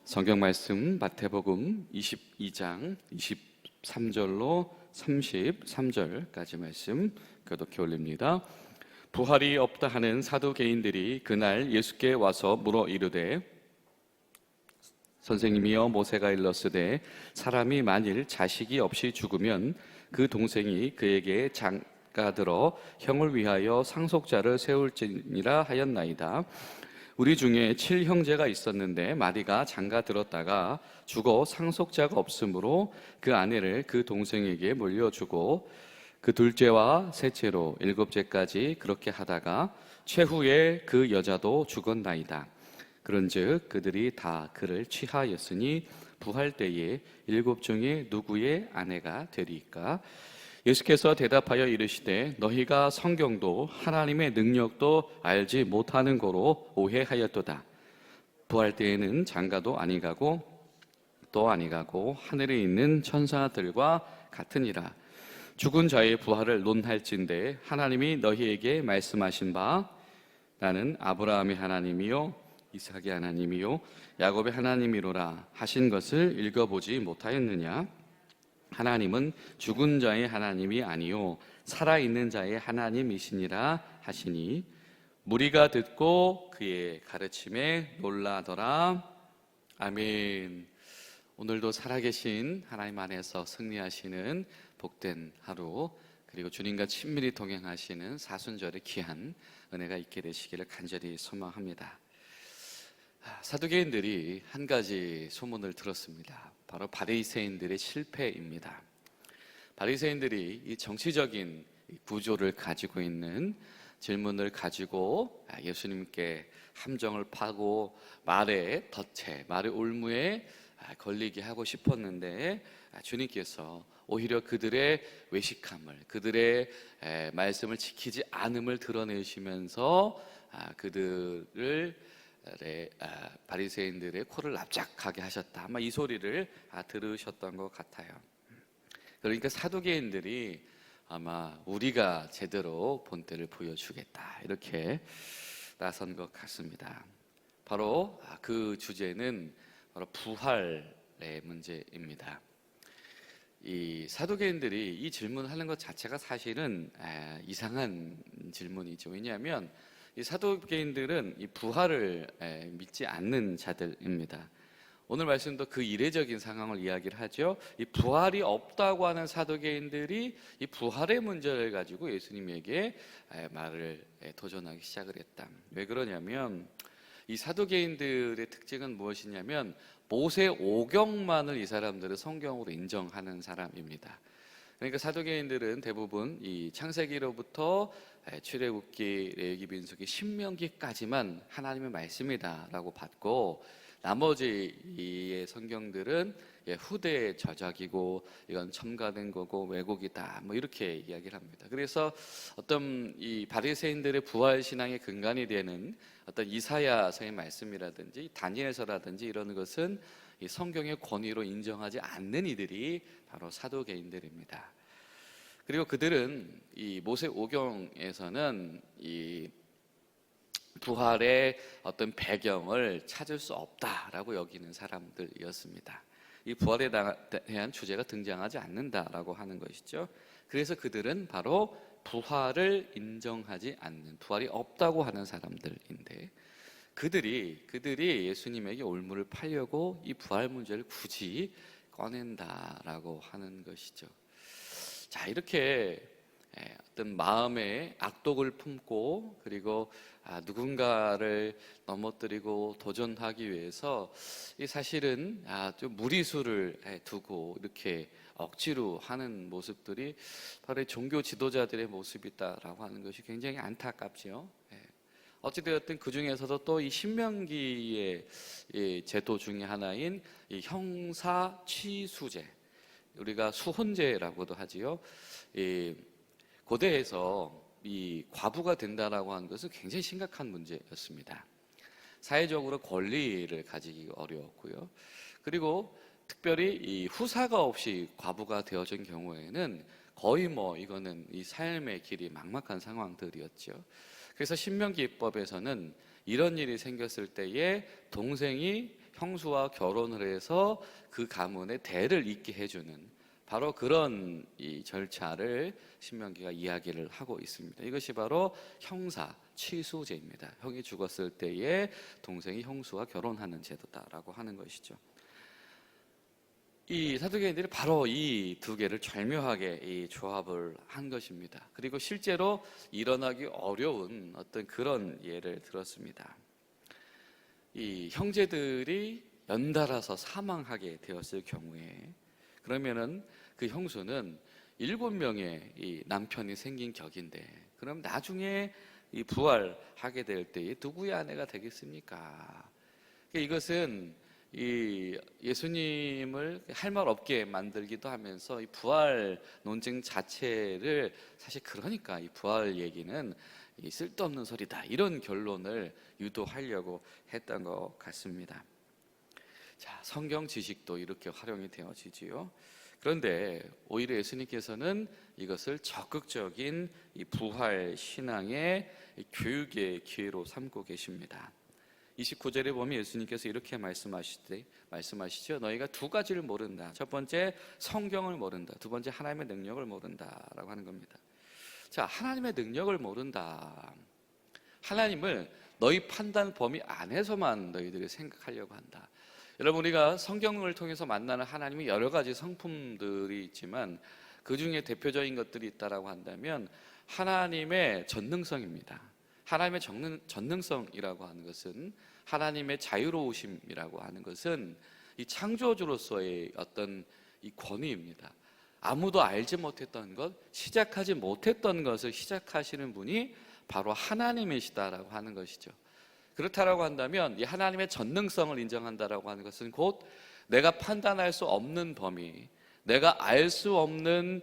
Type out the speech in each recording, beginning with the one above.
성경 말씀 마태복음 22장 23절로 33절까지 말씀 교독해 올립니다. 부활이 없다 하는 사두개인들이 그날 예수께 와서 물어 이르되 선생님이여, 모세가 일렀으되 사람이 만일 자식이 없이 죽으면 그 동생이 그에게 장가들어 형을 위하여 상속자를 세울지니라 하였나이다. 우리 중에 7형제가 있었는데 마리가 장가들었다가 죽어 상속자가 없으므로 그 아내를 그 동생에게 물려주고 그 둘째와 셋째로 7째까지 그렇게 하다가 최후에 그 여자도 죽었나이다. 그런즉 그들이 다 그를 취하였으니 부활 때에 7 중에 누구의 아내가 되리까? 예수께서 대답하여 이르시되 너희가 성경도 하나님의 능력도 알지 못하는 거로 오해하였도다. 부활 때에는 장가도 아니가고 또 아니가고 하늘에 있는 천사들과 같으니라. 죽은 자의 부활을 논할진대 하나님이 너희에게 말씀하신 바 나는 아브라함의 하나님이요 이삭의 하나님이요 야곱의 하나님이로라 하신 것을 읽어보지 못하였느냐? 하나님은 죽은 자의 하나님이 아니요 살아있는 자의 하나님이시니라 하시니 무리가 듣고 그의 가르침에 놀라더라. 아멘. 오늘도 살아계신 하나님 안에서 승리하시는 복된 하루, 그리고 주님과 친밀히 동행하시는 사순절의 귀한 은혜가 있게 되시기를 간절히 소망합니다. 사두개인들이 한 가지 소문을 들었습니다. 바로 바리새인들의 실패입니다. 바리새인들이 이 정치적인 구조를 가지고 있는 질문을 가지고 예수님께 함정을 파고 말의 덫에, 말의 올무에 걸리게 하고 싶었는데 주님께서 오히려 그들의 외식함을, 그들의 말씀을 지키지 않음을 드러내시면서 그들을 바리새인들의 코를 납작하게 하셨다. 아마 이 소리를 들으셨던 것 같아요. 그러니까 사두개인들이 아마 우리가 제대로 본때를 보여주겠다 이렇게 나선 것 같습니다. 바로 그 주제는 바로 부활의 문제입니다. 이 사두개인들이 이 질문을 하는 것 자체가 사실은 이상한 질문이죠. 왜냐하면 이 사두개인들은 이 부활을 믿지 않는 자들입니다. 오늘 말씀도 그 이례적인 상황을 이야기를 하죠. 이 부활이 없다고 하는 사두개인들이 이 부활의 문제를 가지고 예수님에게 말을 도전하기 시작을 했다. 왜 그러냐면 이 사두개인들의 특징은 무엇이냐면 모세 오경만을 이 사람들은 성경으로 인정하는 사람입니다. 그러니까 사두개인들은 대부분 이 창세기로부터 출애굽기, 레위기, 민수기, 신명기까지만 하나님의 말씀이다라고 받고 나머지의 성경들은 후대의 저작이고 이건 첨가된 거고 왜곡이다 뭐 이렇게 이야기를 합니다. 그래서 어떤 이 바리새인들의 부활 신앙의 근간이 되는 어떤 이사야서의 말씀이라든지 다니엘서라든지 이런 것은 이 성경의 권위로 인정하지 않는 이들이 바로 사두개인들입니다. 그리고 그들은 이 모세 오경에서는 이 부활의 어떤 배경을 찾을 수 없다라고 여기는 사람들이었습니다. 이 부활에 대한 주제가 등장하지 않는다라고 하는 것이죠. 그래서 그들은 바로 부활을 인정하지 않는, 부활이 없다고 하는 사람들인데 그들이 예수님에게 올무를 팔려고 이 부활 문제를 굳이 꺼낸다라고 하는 것이죠. 자, 이렇게 어떤 마음에 악독을 품고 그리고 누군가를 넘어뜨리고 도전하기 위해서 이 사실은 좀 무리수를 두고 이렇게 억지로 하는 모습들이 바로 종교 지도자들의 모습이다라고 하는 것이 굉장히 안타깝지요. 어찌되었든 그 중에서도 또 이 신명기의 제도 중에 하나인 이 형사취수제, 우리가 수혼제라고도 하지요. 고대에서 이 과부가 된다라고 하는 것은 굉장히 심각한 문제였습니다. 사회적으로 권리를 가지기 어려웠고요. 그리고 특별히 이 후사가 없이 과부가 되어진 경우에는 거의 이거는 이 삶의 길이 막막한 상황들이었죠. 그래서 신명기법에서는 이런 일이 생겼을 때에 동생이 형수와 결혼을 해서 그 가문의 대를 잇게 해주는 바로 그런 이 절차를 신명기가 이야기를 하고 있습니다. 이것이 바로 형사 취수제입니다. 형이 죽었을 때에 동생이 형수와 결혼하는 제도다라고 하는 것이죠. 이 사두개인들이 바로 이 두 개를 절묘하게 이 조합을 한 것입니다. 그리고 실제로 일어나기 어려운 어떤 그런 예를 들었습니다. 이 형제들이 연달아서 사망하게 되었을 경우에 그러면은 그 형수는 7명의 이 남편이 생긴 격인데 그럼 나중에 이 부활하게 될 때에 누구의 아내가 되겠습니까? 이것은 이 예수님을 할 말 없게 만들기도 하면서 이 부활 논쟁 자체를 사실 그러니까 이 부활 얘기는 이 쓸데없는 소리다 이런 결론을 유도하려고 했던 것 같습니다. 자, 성경 지식도 이렇게 활용이 되어지지요. 그런데 오히려 예수님께서는 이것을 적극적인 이 부활 신앙의 교육의 기회로 삼고 계십니다. 29절에 보면 예수님께서 이렇게 말씀하시죠. 너희가 두 가지를 모른다. 첫 번째 성경을 모른다. 두 번째 하나님의 능력을 모른다라고 하는 겁니다. 자, 하나님의 능력을 모른다. 하나님을 너희 판단 범위 안에서만 너희들이 생각하려고 한다. 여러분, 우리가 성경을 통해서 만나는 하나님이 여러 가지 성품들이 있지만 그 중에 대표적인 것들이 있다라고 한다면 하나님의 전능성입니다. 하나님의 전능성이라고 하는 것은 하나님의 자유로우심이라고 하는 것은 이 창조주로서의 어떤 이 권위입니다. 아무도 알지 못했던 것, 시작하지 못했던 것을 시작하시는 분이 바로 하나님이시다라고 하는 것이죠. 그렇다라고 한다면 이 하나님의 전능성을 인정한다라고 하는 것은 곧 내가 판단할 수 없는 범위, 내가 알 수 없는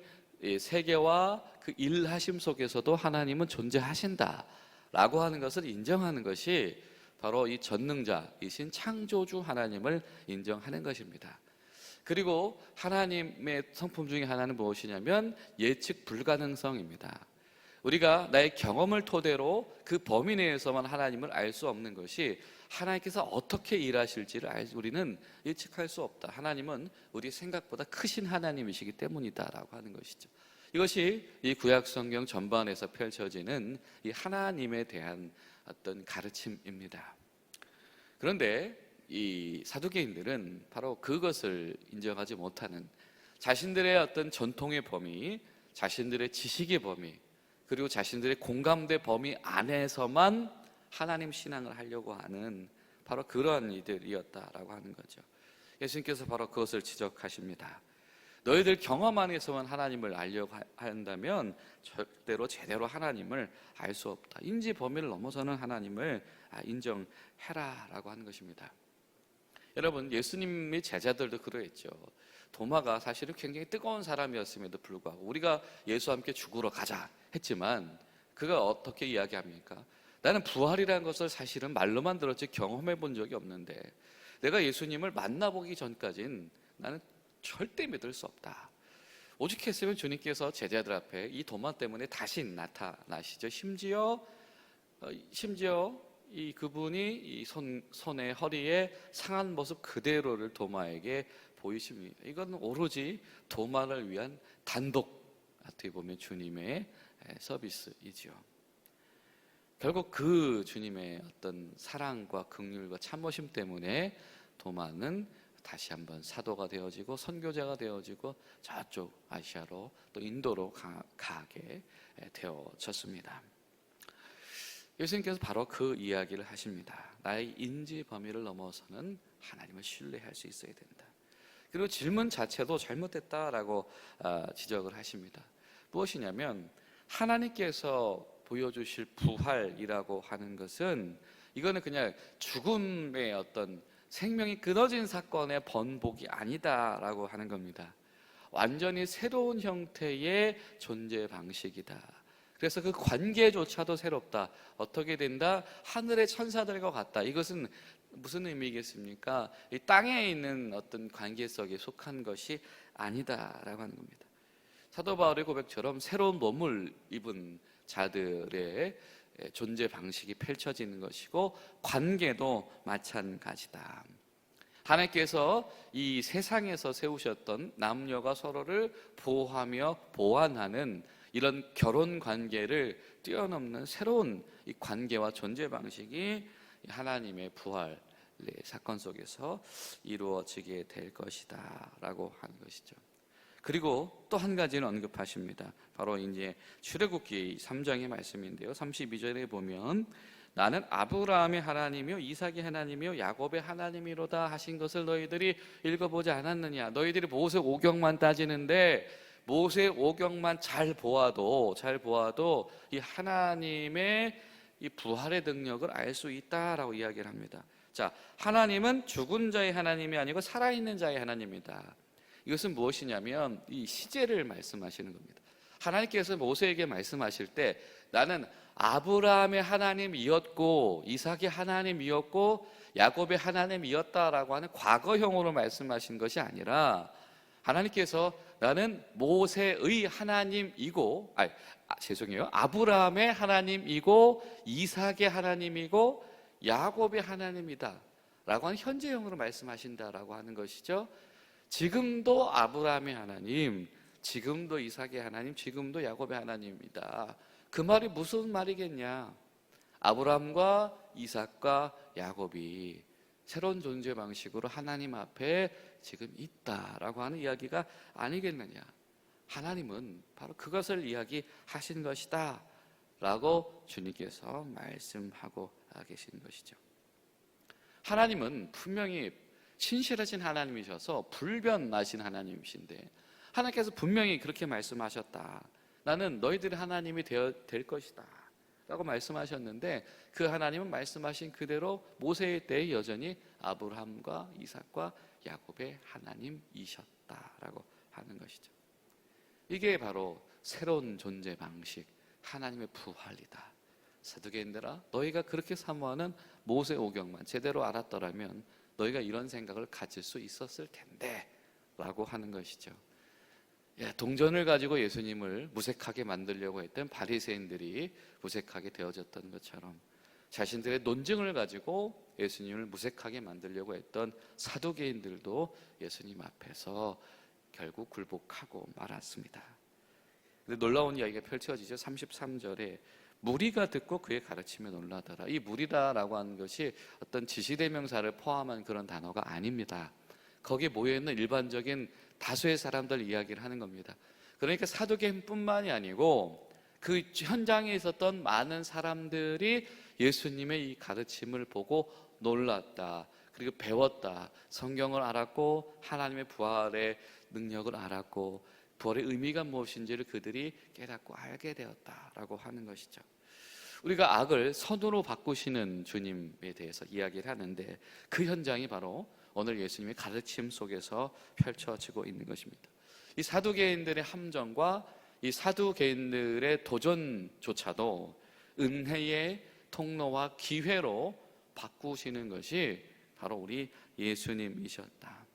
세계와 그 일하심 속에서도 하나님은 존재하신다라고 하는 것을 인정하는 것이 바로 이 전능자이신 창조주 하나님을 인정하는 것입니다. 그리고 하나님의 성품 중에 하나는 무엇이냐면 예측 불가능성입니다. 우리가 나의 경험을 토대로 그 범위 내에서만 하나님을 알 수 없는 것이 하나님께서 어떻게 일하실지를 우리는 예측할 수 없다. 하나님은 우리 생각보다 크신 하나님이시기 때문이다라고 하는 것이죠. 이것이 이 구약 성경 전반에서 펼쳐지는 이 하나님에 대한 어떤 가르침입니다. 그런데 이 사두개인들은 바로 그것을 인정하지 못하는 자신들의 어떤 전통의 범위, 자신들의 지식의 범위, 그리고 자신들의 공감대 범위 안에서만 하나님 신앙을 하려고 하는 바로 그런 이들이었다라고 하는 거죠. 예수님께서 바로 그것을 지적하십니다. 너희들 경험 안에서만 하나님을 알려고 한다면 절대로 제대로 하나님을 알 수 없다. 인지 범위를 넘어서는 하나님을 인정해라라고 하는 것입니다. 여러분, 예수님의 제자들도 그러했죠. 도마가 사실은 굉장히 뜨거운 사람이었음에도 불구하고 우리가 예수와 함께 죽으러 가자 했지만 그가 어떻게 이야기합니까? 나는 부활이라는 것을 사실은 말로만 들었지 경험해 본 적이 없는데 내가 예수님을 만나보기 전까진 나는 절대 믿을 수 없다. 오죽했으면 주님께서 제자들 앞에 이 도마 때문에 다시 나타나시죠. 심지어 이 그분이 이 손에 허리에 상한 모습 그대로를 도마에게 보이십니다. 이건 오로지 도마를 위한 단독 어떻게 보면 주님의 서비스이지요. 결국 그 주님의 어떤 사랑과 긍휼과 참으심 때문에 도마는 다시 한번 사도가 되어지고 선교자가 되어지고 저쪽 아시아로 또 인도로 가게 되어졌습니다. 예수님께서 바로 그 이야기를 하십니다. 나의 인지 범위를 넘어서는 하나님을 신뢰할 수 있어야 된다. 그리고 질문 자체도 잘못됐다라고 지적을 하십니다. 무엇이냐면 하나님께서 보여주실 부활이라고 하는 것은 이거는 그냥 죽음의 어떤 생명이 끊어진 사건의 번복이 아니다라고 하는 겁니다. 완전히 새로운 형태의 존재 방식이다. 그래서 그 관계조차도 새롭다. 어떻게 된다? 하늘의 천사들과 같다. 이것은 무슨 의미겠습니까? 이 땅에 있는 어떤 관계 속에 속한 것이 아니다라고 하는 겁니다. 사도 바울의 고백처럼 새로운 몸을 입은 자들의 존재 방식이 펼쳐지는 것이고 관계도 마찬가지다. 하나님께서 이 세상에서 세우셨던 남녀가 서로를 보호하며 보완하는 이런 결혼 관계를 뛰어넘는 새로운 이 관계와 존재 방식이 하나님의 부활 사건 속에서 이루어지게 될 것이다 라고 하는 것이죠. 그리고 또 한 가지는 언급하십니다. 바로 이제 출애굽기 3장의 말씀인데요, 32절에 보면 나는 아브라함의 하나님이요 이삭의 하나님이요 야곱의 하나님이로다 하신 것을 너희들이 읽어보지 않았느냐. 너희들이 모세 오경만 따지는데 모세 오경만 잘 보아도 이 하나님의 이 부활의 능력을 알 수 있다라고 이야기를 합니다. 자, 하나님은 죽은 자의 하나님이 아니고 살아있는 자의 하나님이다. 이것은 무엇이냐면 이 시제를 말씀하시는 겁니다. 하나님께서 모세에게 말씀하실 때 나는 아브라함의 하나님이었고 이삭의 하나님이었고 야곱의 하나님이었다라고 하는 과거형으로 말씀하신 것이 아니라 하나님께서 나는 모세의 하나님이고 아브라함의 하나님이고 이삭의 하나님이고 야곱의 하나님이다 라고 하는 현재형으로 말씀하신다라고 하는 것이죠. 지금도 아브라함의 하나님, 지금도 이삭의 하나님, 지금도 야곱의 하나님이다. 그 말이 무슨 말이겠냐? 아브라함과 이삭과 야곱이 새로운 존재 방식으로 하나님 앞에 지금 있다라고 하는 이야기가 아니겠느냐? 하나님은 바로 그것을 이야기하신 것이다 라고 주님께서 말씀하고 계신 것이죠. 하나님은 분명히 신실하신 하나님이셔서 불변하신 하나님이신데 하나님께서 분명히 그렇게 말씀하셨다. 나는 너희들의 하나님이 될 것이다 라고 말씀하셨는데 그 하나님은 말씀하신 그대로 모세의 때에 여전히 아브라함과 이삭과 야곱의 하나님이셨다라고 하는 것이죠. 이게 바로 새로운 존재 방식, 하나님의 부활이다. 사두개인들아, 너희가 그렇게 사모하는 모세 오경만 제대로 알았더라면 너희가 이런 생각을 가질 수 있었을 텐데 라고 하는 것이죠. 동전을 가지고 예수님을 무색하게 만들려고 했던 바리새인들이 무색하게 되어졌던 것처럼 자신들의 논증을 가지고 예수님을 무색하게 만들려고 했던 사두개인들도 예수님 앞에서 결국 굴복하고 말았습니다. 근데 놀라운 이야기가 펼쳐지죠. 33절에 무리가 듣고 그의 가르침에 놀라더라. 이 무리다라고 하는 것이 어떤 지시대명사를 포함한 그런 단어가 아닙니다. 거기에 모여있는 일반적인 다수의 사람들 이야기를 하는 겁니다. 그러니까 사두개인뿐만이 아니고 그 현장에 있었던 많은 사람들이 예수님의 이 가르침을 보고 놀랐다. 그리고 배웠다. 성경을 알았고 하나님의 부활의 능력을 알았고 부활의 의미가 무엇인지를 그들이 깨닫고 알게 되었다라고 하는 것이죠. 우리가 악을 선으로 바꾸시는 주님에 대해서 이야기를 하는데 그 현장이 바로 오늘 예수님의 가르침 속에서 펼쳐지고 있는 것입니다. 이 사두개인들의 함정과 이 사두개인들의 도전조차도 은혜의 통로와 기회로 바꾸시는 것이 바로 우리 예수님이셨다.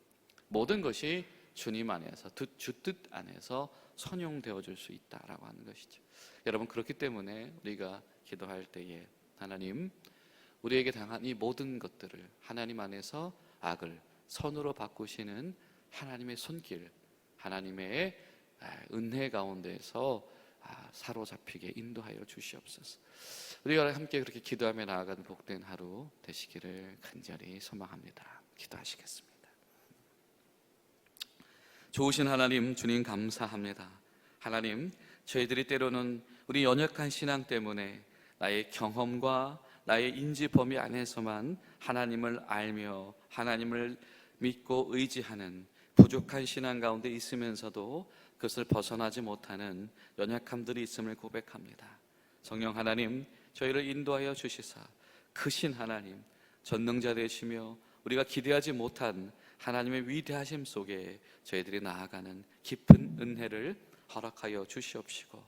모든 것이 주님 안에서 주뜻 안에서 선용되어 줄 수 있다라고 하는 것이죠. 여러분, 그렇기 때문에 우리가 기도할 때에 하나님, 우리에게 당한 이 모든 것들을 하나님 안에서 악을 선으로 바꾸시는 하나님의 손길, 하나님의 은혜 가운데에서 사로잡히게 인도하여 주시옵소서. 우리가 함께 그렇게 기도하며 나아가는 복된 하루 되시기를 간절히 소망합니다. 기도하시겠습니다. 좋으신 하나님, 주님 감사합니다. 하나님, 저희들이 때로는 우리 연약한 신앙 때문에 나의 경험과 나의 인지 범위 안에서만 하나님을 알며 하나님을 믿고 의지하는 부족한 신앙 가운데 있으면서도 그것을 벗어나지 못하는 연약함들이 있음을 고백합니다. 성령 하나님, 저희를 인도하여 주시사 크신 하나님, 전능자 되시며 우리가 기대하지 못한 하나님의 위대하심 속에 저희들이 나아가는 깊은 은혜를 허락하여 주시옵시고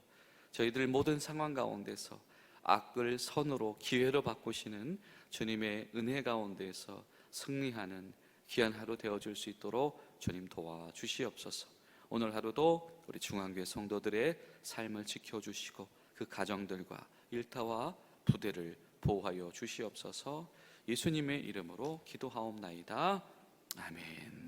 저희들 모든 상황 가운데서 악을 선으로 기회로 바꾸시는 주님의 은혜 가운데서 승리하는 귀한 하루 되어줄 수 있도록 주님 도와주시옵소서. 오늘 하루도 우리 중앙교회 성도들의 삶을 지켜주시고 그 가정들과 일터와 부대를 보호하여 주시옵소서. 예수님의 이름으로 기도하옵나이다. 아멘.